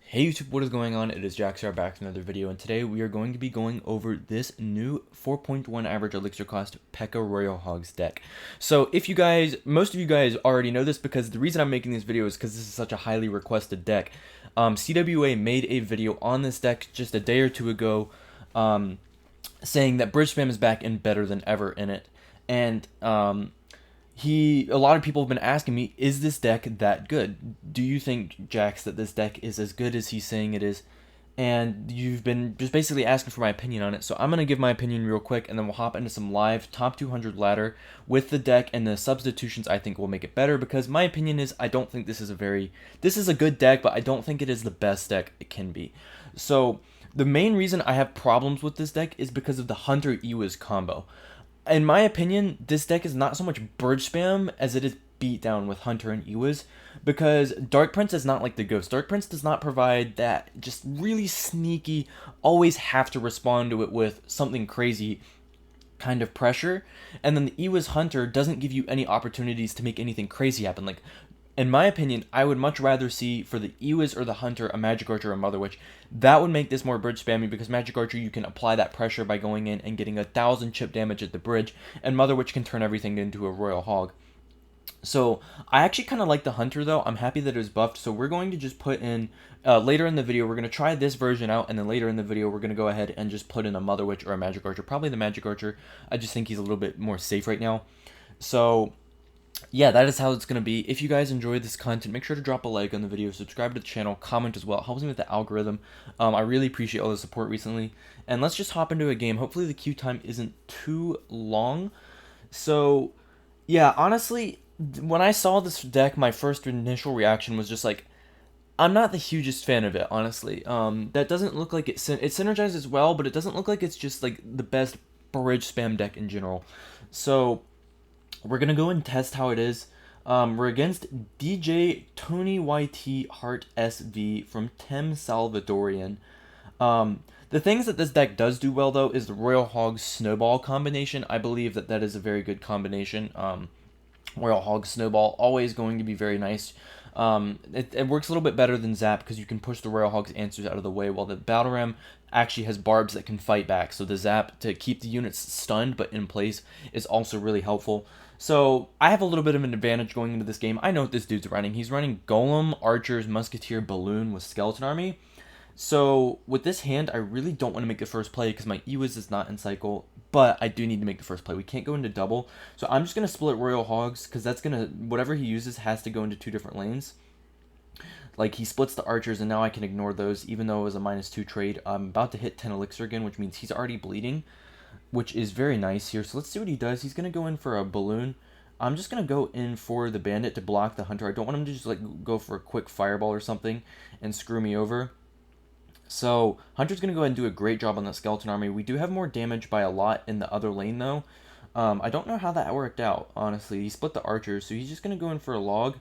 Hey YouTube, what is going on? It is Jax here back with another video, and today we are going to be going over this new 4.1 average elixir cost P.E.K.K.A Royal Hogs deck. So if you guys, most of you guys already know this because the reason I'm making this video is because this is such a highly requested deck. CWA made a video on this deck just a day or two ago, saying that Bridge Spam is back and better than ever in it. And a lot of people have been asking me, is this deck that good? Do you think, Jax, that this deck is as good as he's saying it is? And you've been just basically asking for my opinion on it, so I'm going to give my opinion real quick, and then we'll hop into some live top 200 ladder with the deck, and the substitutions I think will make it better, because my opinion is I don't think this is a good deck, but I don't think it is the best deck it can be. So the main reason I have problems with this deck is because of the Hunter Ewiz combo. In my opinion, this deck is not so much Bridge Spam as it is beat down with Hunter and Ewiz, because Dark Prince is not like the Ghost. Dark Prince does not provide that just really sneaky, always have to respond to it with something crazy kind of pressure, and then the Ewiz Hunter doesn't give you any opportunities to make anything crazy happen. Like, in my opinion, I would much rather see for the Ewiz or the Hunter a Magic Archer or Mother Witch. That would make this more bridge spammy, because Magic Archer, you can apply that pressure by going in and getting 1,000 chip damage at the bridge, and Mother Witch can turn everything into a Royal Hog. So I actually kind of like the Hunter though. I'm happy that it was buffed. So we're going to just put in, later in the video, we're going to try this version out, and then later in the video, we're going to go ahead and just put in a Mother Witch or a Magic Archer. Probably the Magic Archer. I just think he's a little bit more safe right now. So yeah, that is how it's going to be. If you guys enjoyed this content, make sure to drop a like on the video, subscribe to the channel, comment as well. It helps me with the algorithm. I really appreciate all the support recently. And let's just hop into a game. Hopefully the queue time isn't too long. So yeah, honestly, when I saw this deck, my first initial reaction was just like, I'm not the hugest fan of it, honestly. That doesn't look like it synergizes well, but it doesn't look like it's just like the best bridge spam deck in general. So we're gonna go and test how it is. We're against DJ Tony YT Heart SV from Tim Salvadorian. The things that this deck does do well, though, is the Royal Hog Snowball combination. I believe that that is a very good combination. Royal Hog Snowball, always going to be very nice. It works a little bit better than Zap, because you can push the Royal Hog's answers out of the way, while the Battle Ram actually has barbs that can fight back. So the Zap to keep the units stunned but in place is also really helpful. So I have a little bit of an advantage going into this game. I know what this dude's running. He's running Golem, Archers, Musketeer, Balloon with Skeleton Army. So with this hand, I really don't want to make the first play because my Ewiz is not in cycle, but I do need to make the first play. We can't go into double, so I'm just going to split Royal Hogs, because that's going to, whatever he uses has to go into two different lanes. Like, he splits the Archers, and now I can ignore those, even though it was a -2 trade. I'm about to hit 10 Elixir again, which means he's already bleeding, which is very nice here. So let's see what he does. He's going to go in for a Balloon. I'm just going to go in for the Bandit to block the Hunter. I don't want him to just, like, go for a quick Fireball or something and screw me over. So Hunter's going to go ahead and do a great job on that Skeleton Army. We do have more damage by a lot in the other lane, though. I don't know how that worked out, honestly. He split the Archers, so he's just going to go in for a log.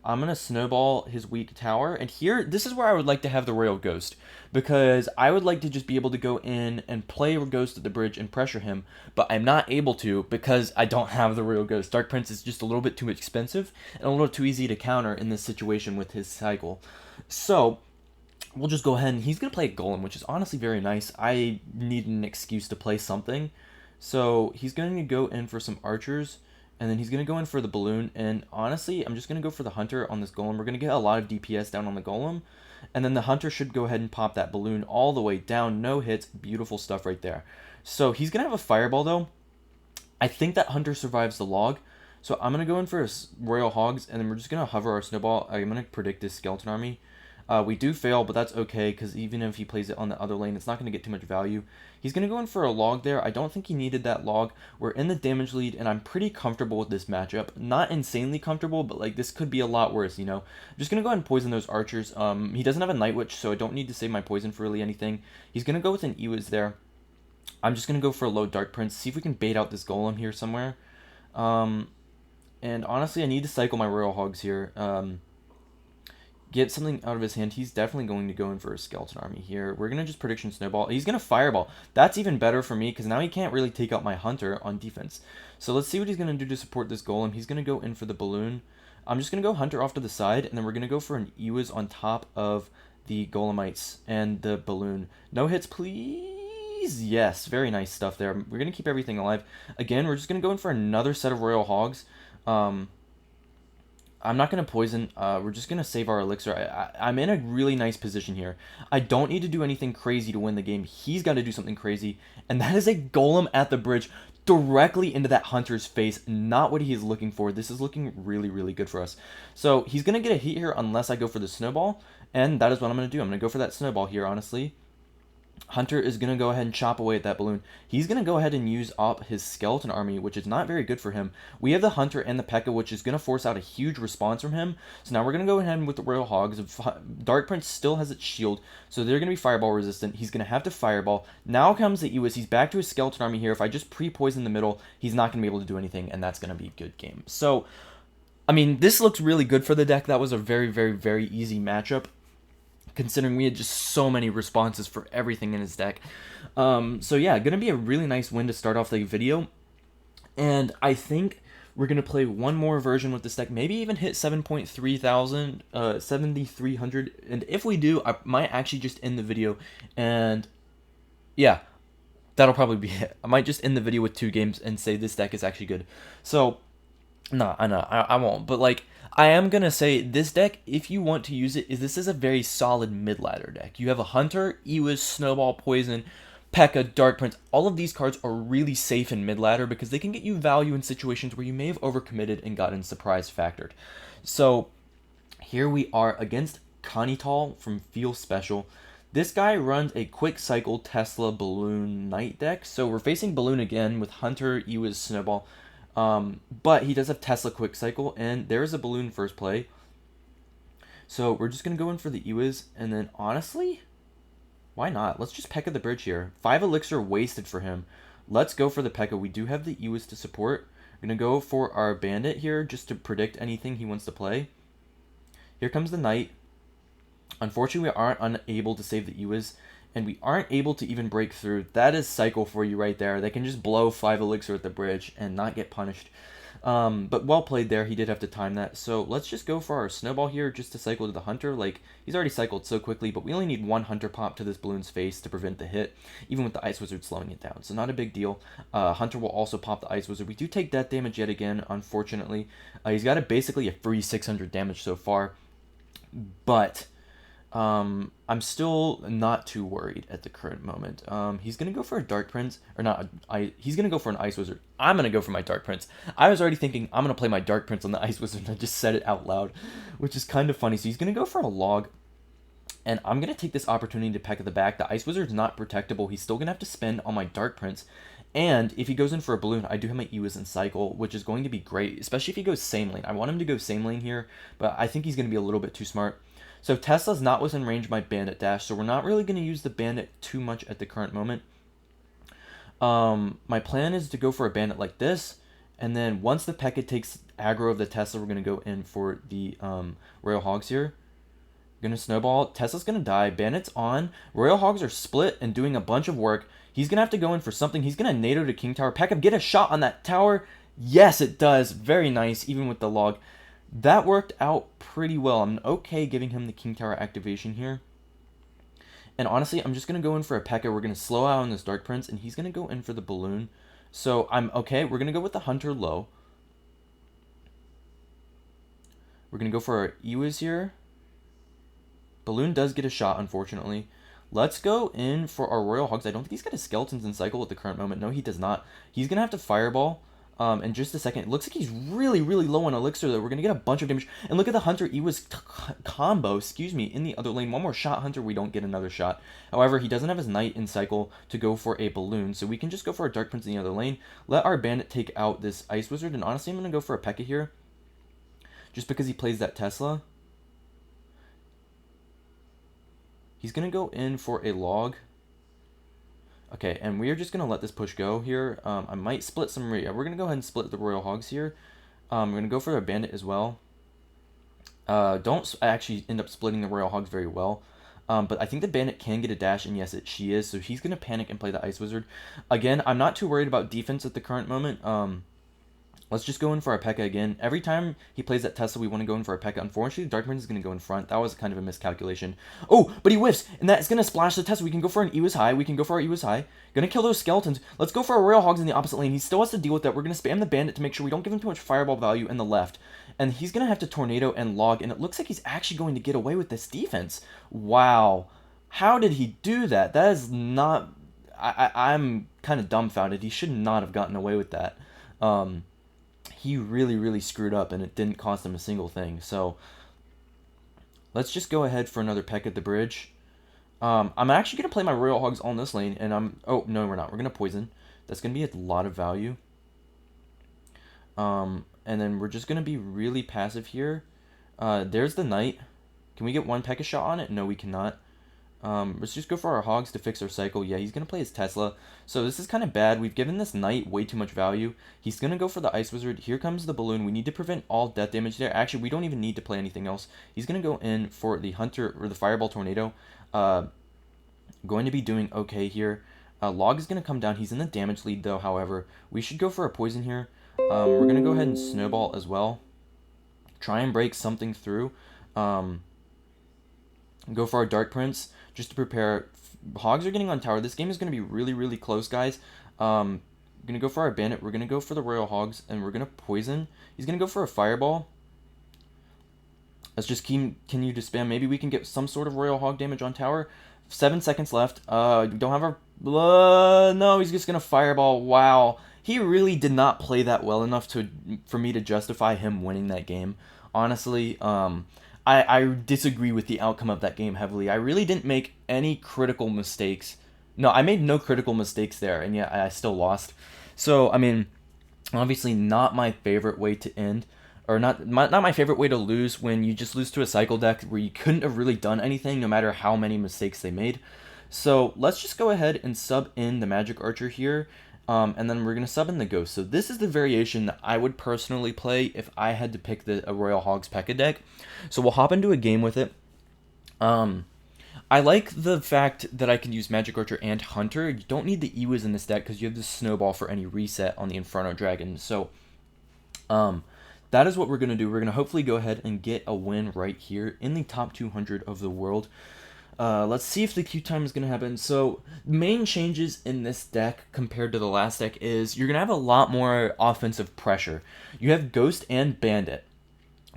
I'm going to snowball his weak tower. And here, this is where I would like to have the Royal Ghost, because I would like to just be able to go in and play a Ghost at the bridge and pressure him, but I'm not able to because I don't have the Royal Ghost. Dark Prince is just a little bit too expensive and a little too easy to counter in this situation with his cycle. So we'll just go ahead, and he's going to play a Golem, which is honestly very nice. I need an excuse to play something. So he's going to go in for some Archers, and then he's going to go in for the Balloon. And honestly, I'm just going to go for the Hunter on this Golem. We're going to get a lot of DPS down on the Golem. And then the Hunter should go ahead and pop that Balloon all the way down. No hits. Beautiful stuff right there. So he's going to have a Fireball, though. I think that Hunter survives the log. So I'm going to go in for his Royal Hogs, and then we're just going to hover our Snowball. I'm going to predict this Skeleton Army. We do fail, but that's okay, because even if he plays it on the other lane, it's not going to get too much value. He's going to go in for a log there. I don't think he needed that log. We're in the damage lead, and I'm pretty comfortable with this matchup. Not insanely comfortable, but like this could be a lot worse, you know. I'm just going to go ahead and poison those Archers. He doesn't have a Night Witch, so I don't need to save my poison for really anything. He's going to go with an Ewiz there. I'm just going to go for a low Dark Prince, see if we can bait out this Golem here somewhere. And honestly, I need to cycle my Royal Hogs here. Get something out of his hand. He's definitely going to go in for a Skeleton Army here. We're going to just Prediction Snowball. He's going to Fireball. That's even better for me, because now he can't really take out my Hunter on defense. So let's see what he's going to do to support this Golem. He's going to go in for the Balloon. I'm just going to go Hunter off to the side, and then we're going to go for an Ewiz on top of the Golemites and the balloon. No hits, please. Yes, very nice stuff there. We're going to keep everything alive. Again, we're just going to go in for another set of Royal Hogs. I'm not going to poison. We're just going to save our elixir. I'm in a really nice position here. I don't need to do anything crazy to win the game. He's got to do something crazy. And that is a golem at the bridge directly into that hunter's face. Not what he is looking for. This is looking really, really good for us. So he's going to get a hit here unless I go for the snowball. And that is what I'm going to do. I'm going to go for that snowball here, honestly. Hunter is going to go ahead and chop away at that balloon. He's going to go ahead and use up his skeleton army, which is not very good for him. We have the Hunter and the P.E.K.K.A, which is going to force out a huge response from him. So now we're going to go ahead with the Royal Hogs. Dark Prince still has its shield, so they're going to be fireball resistant. He's going to have to fireball. Now comes the Ewis. He's back to his skeleton army here. If I just pre-poison the middle, he's not going to be able to do anything, and that's going to be a good game. So, I mean, this looks really good for the deck. That was a very, very, very easy matchup, considering we had just so many responses for everything in his deck. So yeah, gonna be a really nice win to start off the video. And I think we're gonna play one more version with this deck, maybe even hit 7,300. And if we do, I might actually just end the video. And yeah, that'll probably be it. I might just end the video with 2 games and say this deck is actually good. So, no, I won't. But like, I am going to say this deck, if you want to use it, this is a very solid mid-ladder deck. You have a Hunter, Ewis, Snowball, Poison, P.E.K.K.A, Dark Prince. All of these cards are really safe in mid-ladder because they can get you value in situations where you may have overcommitted and gotten surprise factored. So here we are against Kanital from Feel Special. This guy runs a quick cycle Tesla Balloon Knight deck. So we're facing Balloon again with Hunter, Ewis, Snowball. But he does have Tesla Quick Cycle, and there is a balloon first play. So we're just going to go in for the Ewis, and then honestly, why not? Let's just P.E.K.K.A the bridge here. 5 elixir wasted for him. Let's go for the P.E.K.K.A. We do have the Ewis to support. We're going to go for our Bandit here just to predict anything he wants to play. Here comes the Knight. Unfortunately, we aren't unable to save the Ewis, and we aren't able to even break through. That is cycle for you right there. They can just blow 5 elixir at the bridge and not get punished. But well played there. He did have to time that. So let's just go for our snowball here just to cycle to the Hunter. Like, he's already cycled so quickly, but we only need 1 Hunter pop to this balloon's face to prevent the hit, even with the Ice Wizard slowing it down. So not a big deal. Hunter will also pop the Ice Wizard. We do take death damage yet again, unfortunately. He's got basically a free 600 damage so far. But I'm still not too worried at the current moment. He's going to go for a Dark Prince, or not, he's going to go for an Ice Wizard. I'm going to go for my Dark Prince. I was already thinking I'm going to play my Dark Prince on the Ice Wizard, and I just said it out loud, which is kind of funny. So he's going to go for a log, and I'm going to take this opportunity to P.E.K.K.A the back. The Ice Wizard's not protectable. He's still going to have to spend on my Dark Prince. And if he goes in for a balloon, I do have my Ewis and cycle, which is going to be great, especially if he goes same lane. I want him to go same lane here, but I think he's going to be a little bit too smart. So Tesla's not within range of my Bandit dash, so we're not really going to use the Bandit too much at the current moment. My plan is to go for a Bandit like this, and then once the P.E.K.K.A takes aggro of the Tesla, we're going to go in for the Royal Hogs here. Going to snowball. Tesla's going to die. Bandit's on. Royal Hogs are split and doing a bunch of work. He's going to have to go in for something. He's going to NATO to King Tower. P.E.K.K.A, get a shot on that tower. Yes, it does. Very nice, even with the log. That worked out pretty well. I'm okay giving him the King Tower activation here. And honestly, I'm just going to go in for a P.E.K.K.A. We're going to slow out on this Dark Prince, and he's going to go in for the balloon. So I'm okay. We're going to go with the Hunter low. We're going to go for our Ewis here. Balloon does get a shot, unfortunately. Let's go in for our Royal Hogs. I don't think he's got his Skeletons in cycle at the current moment. No, he does not. He's going to have to Fireball. In just a second. It looks like he's really, really low on elixir, though. We're going to get a bunch of damage. And look at the Hunter Ewis combo, in the other lane. One more shot, Hunter. We don't get another shot. However, he doesn't have his Knight in cycle to go for a balloon, so we can just go for a Dark Prince in the other lane. Let our Bandit take out this Ice Wizard, and honestly, I'm going to go for a P.E.K.K.A here, just because he plays that Tesla. He's going to go in for a log. Okay, and we are just going to let this push go here. I might split some... we're going to go ahead and split the Royal Hogs here. We're going to go for a Bandit as well. Don't actually end up splitting the Royal Hogs very well. But I think the Bandit can get a dash, and yes, she is. So he's going to panic and play the Ice Wizard. Again, I'm not too worried about defense at the current moment. Let's just go in for our P.E.K.K.A again. Every time he plays that Tesla, we want to go in for our P.E.K.K.A. Unfortunately, the Dark Prince is going to go in front. That was kind of a miscalculation. Oh, but he whiffs, and that's going to splash the Tesla. We can go for an Ewa's High. We can go for our Ewa's High. Going to kill those skeletons. Let's go for our Royal Hogs in the opposite lane. He still has to deal with that. We're going to spam the Bandit to make sure we don't give him too much Fireball value in the left. And he's going to have to Tornado and Log, and it looks like he's actually going to get away with this defense. Wow. How did he do that? That is not... I'm kind of dumbfounded. He should not have gotten away with that. He really screwed up, and it didn't cost him a single thing. So let's just go ahead for another peck at the bridge. I'm actually going to play my Royal Hogs on this lane, and oh, no, we're not. We're going to Poison. That's going to be a lot of value. And then we're just going to be really passive here. There's the Knight. Can we get one P.E.K.K.A shot on it? No, we cannot. Let's just go for our Hogs to fix our cycle. Yeah, he's going to play his Tesla. So this is kind of bad. We've given this Knight way too much value. He's going to go for the Ice Wizard. Here comes the Balloon. We need to prevent all death damage there. Actually, we don't even need to play anything else. He's going to go in for the Hunter or the Fireball Tornado. Going to be doing okay here. Log is going to come down. He's in the damage lead though, however. We should go for a Poison here. We're going to go ahead and Snowball as well. Try and break something through. Go for our Dark Prince just to prepare. Hogs are getting on tower. This game is going to be really close, guys. We're going to go for our Bandit. We're going to go for the Royal Hogs, and we're going to Poison. He's going to go for a Fireball. Let's just continue to spam. Maybe we can get some sort of Royal Hog damage on tower. 7 seconds left. We don't have our... no, he's just going to Fireball. Wow. He really did not play that well enough for me to justify him winning that game. Honestly, I disagree with the outcome of that game heavily. I really didn't make any critical mistakes. No, I made no critical mistakes there, and yet I still lost. So, I mean, obviously not my favorite way to end, or not my favorite way to lose when you just lose to a cycle deck where you couldn't have really done anything no matter how many mistakes they made. So let's just go ahead and sub in the Magic Archer here. And then we're going to sub in the Ghost. So this is the variation that I would personally play if I had to pick a Royal Hogs P.E.K.K.A deck. So we'll hop into a game with it. I like the fact that I can use Magic Archer and Hunter. You don't need the Ewas in this deck because you have the Snowball for any reset on the Inferno Dragon. So that is what we're going to do. We're going to hopefully go ahead and get a win right here in the top 200 of the world. Let's see if the queue time is going to happen. So, main changes in this deck compared to the last deck is you're going to have a lot more offensive pressure. You have Ghost and Bandit,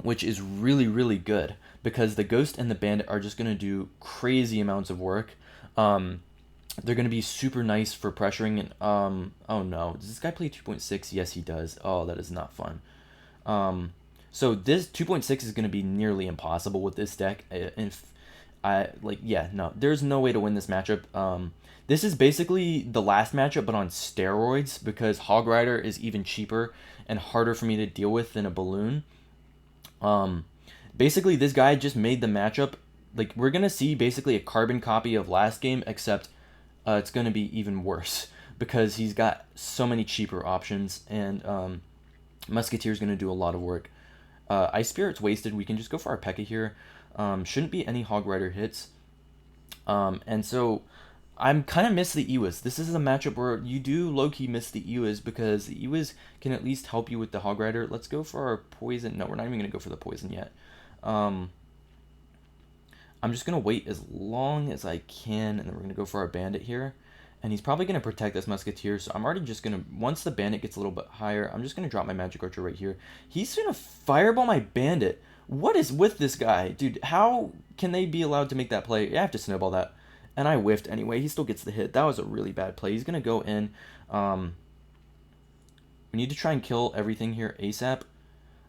which is really good because the Ghost and the Bandit are just going to do crazy amounts of work. They're going to be super nice for pressuring. And oh no, does this guy play 2.6? Yes, he does. Oh, that is not fun. So this 2.6 is going to be nearly impossible with this deck. There's no way to win this matchup. This is basically the last matchup, but on steroids, because Hog Rider is even cheaper and harder for me to deal with than a Balloon. Basically, this guy just made the matchup, like, we're going to see basically a carbon copy of last game, except it's going to be even worse, because he's got so many cheaper options, and Musketeer's going to do a lot of work. Ice Spirit's wasted. We can just go for our P.E.K.K.A here. Shouldn't be any Hog Rider hits. And so I'm kind of miss the Ewas. This is a matchup where you do low-key miss the Ewas because the Ewas can at least help you with the Hog Rider. Let's go for our Poison. No, we're not even going to go for the Poison yet. I'm just going to wait as long as I can, and then we're going to go for our Bandit here. And he's probably going to protect this Musketeer, so I'm already just going to... Once the Bandit gets a little bit higher, I'm just going to drop my Magic Archer right here. He's going to Fireball my Bandit. What is with this guy? Dude, how can they be allowed to make that play? I have to Snowball that. And I whiffed anyway. He still gets the hit. That was a really bad play. He's going to go in. We need to try and kill everything here ASAP.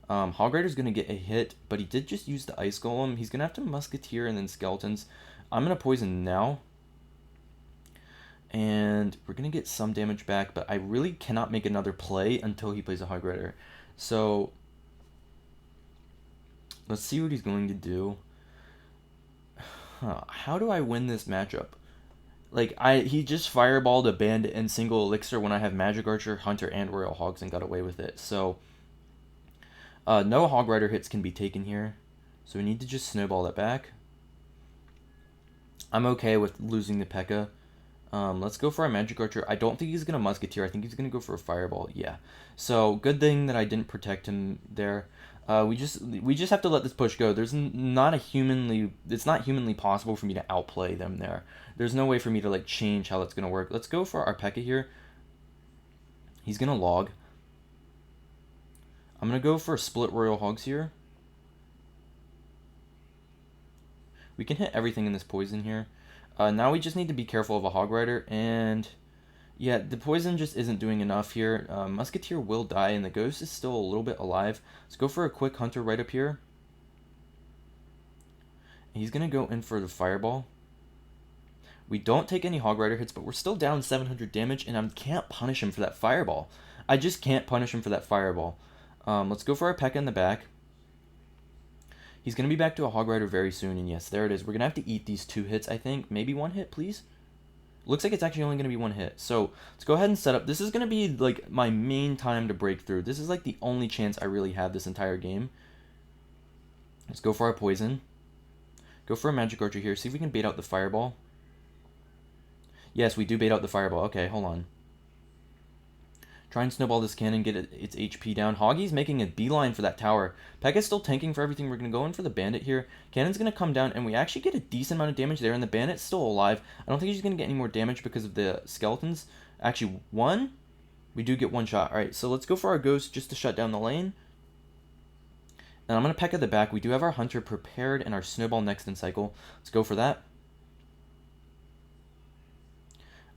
Hog Rider's going to get a hit, but he did just use the Ice Golem. He's going to have to Musketeer and then Skeletons. I'm going to Poison now. And we're going to get some damage back, but I really cannot make another play until he plays a Hog Rider. So let's see what he's going to do. How do I win this matchup? Like, he just fireballed a Bandit and single Elixir when I have Magic Archer, Hunter, and Royal Hogs and got away with it. So no Hog Rider hits can be taken here. So we need to just Snowball that back. I'm okay with losing the P.E.K.K.A. Let's go for our magic archer. I don't think he's gonna musketeer. I think he's gonna go for a fireball. Yeah. So good thing that I didn't protect him there. We just have to let this push go. It's not humanly possible for me to outplay them there. There's no way for me to like change how that's gonna work. Let's go for our P.E.K.K.A here. He's gonna log. I'm gonna go for split royal hogs here. We can hit everything in this poison here. Now we just need to be careful of a hog rider, and yeah, the poison just isn't doing enough here. Musketeer will die, and the ghost is still a little bit alive. Let's go for a quick hunter right up here. He's gonna go in for the fireball. We don't take any hog rider hits, but we're still down 700 damage, and I can't punish him for that fireball. I just can't punish him for that fireball. Let's go for our P.E.K.K.A in the back. He's going to be back to a hog rider very soon, and yes, there it is. We're going to have to eat these 2 hits, I think. Maybe 1 hit, please? Looks like it's actually only going to be 1 hit. So let's go ahead and set up. This is going to be like my main time to break through. This is like the only chance I really have this entire game. Let's go for our poison. Go for a magic archer here. See if we can bait out the fireball. Yes, we do bait out the fireball. Okay, hold on. Try and snowball this cannon, get its HP down. Hoggy's making a beeline for that tower. P.E.K.K.A is still tanking for everything. We're going to go in for the bandit here. Cannon's going to come down, and we actually get a decent amount of damage there, and the bandit's still alive. I don't think he's going to get any more damage because of the skeletons. Actually, 1? We do get 1 shot. Alright, so let's go for our ghost just to shut down the lane. And I'm going to P.E.K.K.A the back. We do have our hunter prepared and our snowball next in cycle. Let's go for that.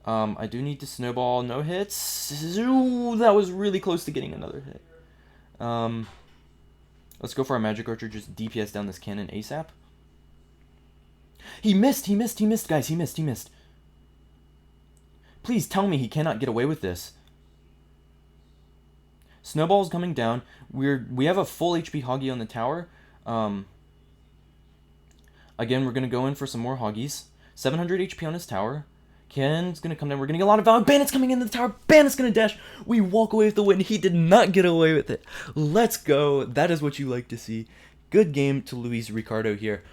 I do need to snowball. No hits. Ooh, that was really close to getting another hit. Let's go for our magic archer. Just DPS down this cannon ASAP. He missed, guys. He missed. Please tell me he cannot get away with this. Snowball's coming down. We have a full HP Hoggy on the tower. Again, we're going to go in for some more Hoggies. 700 HP on his tower. Cannon's going to come down. We're going to get a lot of value. Bandit's coming into the tower. Bandit's going to dash. We walk away with the win. He did not get away with it. Let's go. That is what you like to see. Good game to Luis Ricardo here.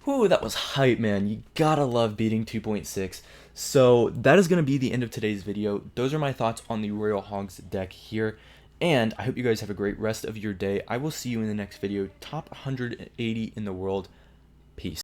Whew, that was hype, man. You gotta love beating 2.6. So that is going to be the end of today's video. Those are my thoughts on the Royal Hogs deck here. And I hope you guys have a great rest of your day. I will see you in the next video. Top 180 in the world. Peace.